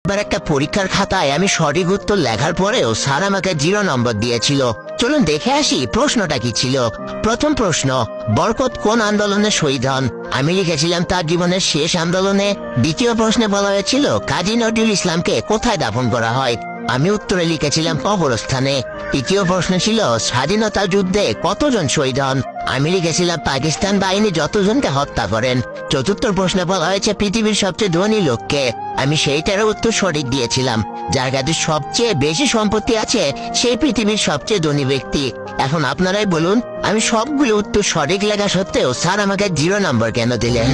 এবার একটা পরীক্ষার খাতায় আমি সঠিক উত্তর লেখার পরেও স্যার আমাকে 0 নম্বর দিয়েছিল। চলুন দেখে আসি প্রশ্নটা কি ছিল। প্রথম প্রশ্ন, বরকত কোন আন্দোলনে শহীদ হন? আমি লিখেছিলাম তার জীবনের শেষ আন্দোলনে। দ্বিতীয় প্রশ্নে বলা হয়েছিল কাজী নজরুল ইসলামকে কোথায় দাফন করা হয়? আমি উত্তরে লিখেছিলাম কবরস্থানে। তৃতীয় প্রশ্ন ছিল স্বাধীনতা যুদ্ধে কতজন শহীদ হন? আমি লিখেছিলাম পাকিস্তান বাহিনী যতজনকে হত্যা করেন। চতুর্থ প্রশ্নে বলা হয়েছে পৃথিবীর সবচেয়ে ধনী লোককে। আমি সেইটার উত্তর সঠিক দিয়েছিলাম। যার কাছে সবচেয়ে বেশি সম্পত্তি আছে সেই পৃথিবীর সবচেয়ে ধনী ব্যক্তি। এখন আপনারাই বলুন, আমি সবগুলো উত্তর সঠিক লেখা সত্ত্বেও স্যার আমাকে 0 নম্বর কেন দিলেন?